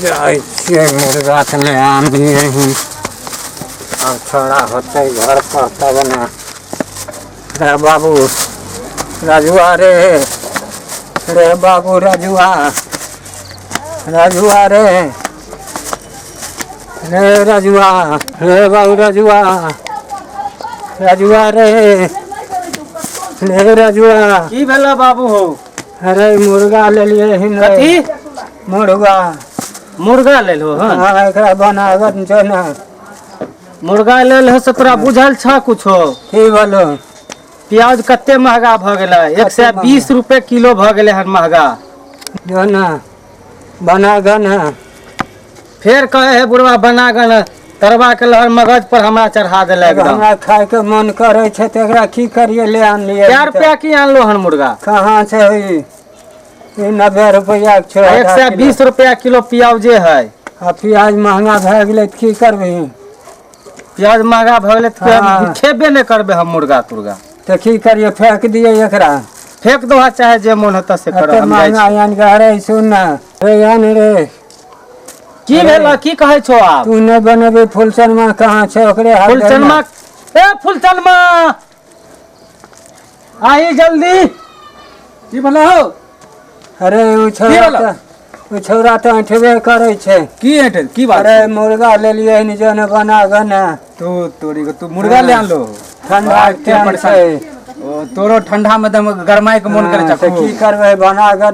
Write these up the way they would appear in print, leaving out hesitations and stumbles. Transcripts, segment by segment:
जाए मुर्गा तो ले आनिए ही अब छोड़ा होते घर पर तब ना। रे बाबू राजुआ रे बाबू राजुआ राजुआ रे राजुआ रे बाबू राजुआ राजुआ रे राजुआ की भेला बाबू हो? अरे मुर्गा ले लिए कथी मुर्गा ले लो? हाँ एकरा बनागत जो ना मुर्गा ले लो से तोरा बुझल छ कुछो? की बोलो प्याज कते महंगा भ गेलै? 120 रुपए किलो भ गेलै हन महंगा जो ना बनागन फिर कहे है बुढ़वा बनागन तरवा के लहर मगज पर हमरा चढ़ा देले एकदम। हमरा खाए के मन करे छे त एकरा की करिए ले आन लिए। क्या रुपया की आनलो हन मुर्गा? कहाँ से हुई 90 रुपया के छो। 120 रुपया किलो प्याज है। आ प्याज महंगा भ गेलै त की करबी? प्याज महंगा भ गेलै त खेबे नहीं करबे हम मुर्गा तुर्गा त की करिए? फेंक दिए एकरा? फेंक दो चाहे जे मन होता से करो। हम महंगा यान के अरे सुन ना रे यान रे की भेला? की कहे छो आप? तू नहीं बनेबे फुलचनमा कहाँ छे ओकरे हाथ? फुलचनमा ए फुलचनमा आई जल्दी। की भला हो? अरे उ छौरा तो ऐठबे करे छे। की ऐठे? की बात? अरे मुर्गा ले लिए हन जो न बनागन तू तोरी को तू मुर्गा ले आन लो। ठंडा के छे ओ तोरो ठंडा में दम गरमाए के मन करे छ। की करबे बनागन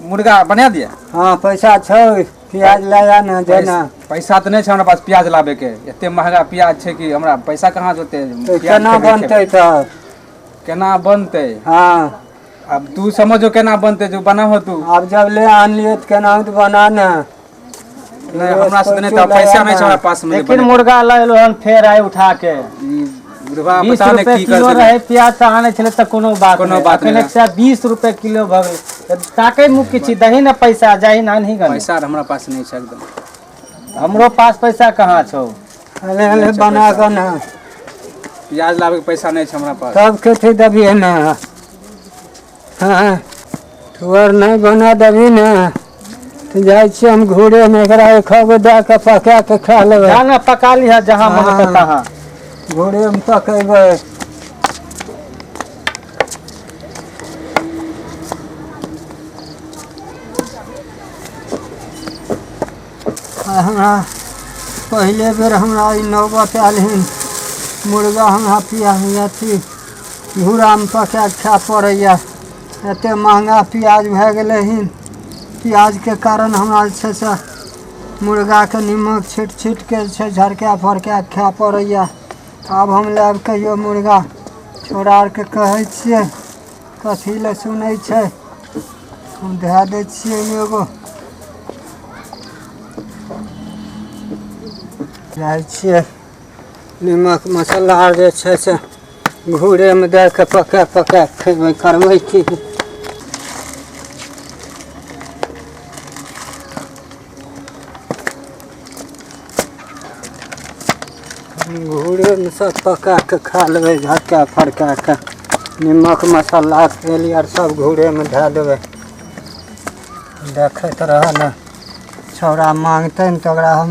मुर्गा बना दिया। हां पैसा छौ प्याज लाया न जना। पैसा तो नहीं छे हमरा पास प्याज लाबे के। एते महंगा प्याज छे कि हमरा पैसा कहां जोते? केना बनते त? केना बनते? हां अब तू समझो केना बनते जो बना हो तू। अब जब ले आन लिए त केना तो बना न। नहीं हमरा से नहीं त पैसा नहीं छे हमरा पास में। लेकिन मुर्गा ले लो हन फेर आए उठा के। बुढ़वा पता नहीं की कर रहे प्याज त आने छले त कोनो बात नहीं। 120 रुपए किलो भ गेल ताके मुख की छी दही न पैसा जाहि ना नहीं गन। पैसा हमरा पास नहीं छे एकदम। हमरो पास पैसा कहाँ छौ? अरे बना के ना प्याज लावे के पैसा नहीं छे हमरा पास। सब के दबी ना। हां तुअर नहीं बना दबी ना तो जाय छी हम घोड़े में एकरा खब दा के पका के खा लेबे। खाना पका लिहा जहां मन करता हां घोड़े में पकेबे। हमरा पहले बेर हमरा ई नौबत आयल हन मुर्गा हमरा अथी घूरा में पका के खा पड़ैया। एते महंगा प्याज भए गेलै हन। प्याज के कारण हमरा जे से मुर्गा के नीमक छीट के झरका फरका खा पड़ैया। अब हम लेब कहियो मुर्गा छोड़ा के कहे छियै कथी ले सुनै छै। हम दे दै छियै एगो जाइ छियै नीमक मसाला आर जे छै से घूरे में दे के पका खेबै करबै की। घूरे में सब पका के खा लेबै झटका फड़का के। नीमक मसाला तेल आर सब घूरे में धै देबै। देखैत रह न छौड़ा मांगतै न तो ओकरा हम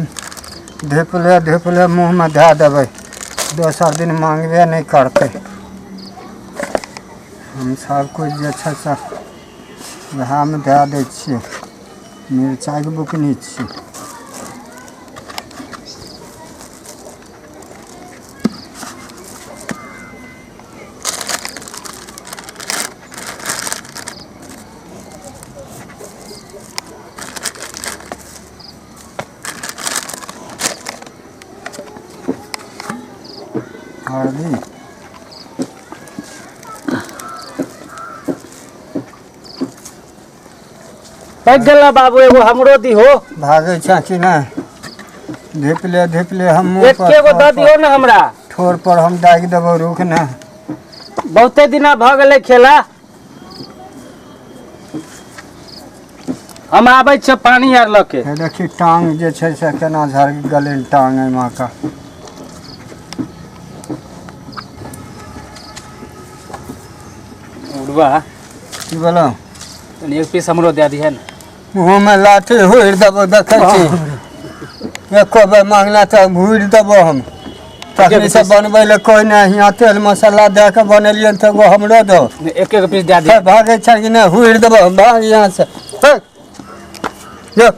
धिपले मुँह में धै देबै। दोसर दिन मांगबे नहीं करते। हम सब कुछ जे छै से वएह में धै दै छियै। मिरचाई के बुकनी छियै। हल्दी पक गेला बाबू एगो हमरो दी हो। भागे छ कि नहीं? धिपले हम मुंह पर एगो द दियो ना हमरा। ठोर पर हम दाग देबो रुक ना। बहुते दिना भ गेलै खेला। हम आबै छ पानी आर ल के। देखी टांग जे छै से केना झड़ गेलै टांग है मां का। उड़वा की बोलो? एक पीस हमरो दे दिहे ना। मुँह में लाठी हुड़ देबो देखे छी एको बेर मांगना तो हुड़ देबो हम तखनी से बनबै ले कोई नहीं यहाँ तेल मसाला दे के बनेलिए तो एगो हमरो दो एक एक पीस दे दे भागे छ कि नहीं हुड़ देबो भाग यहाँ से जो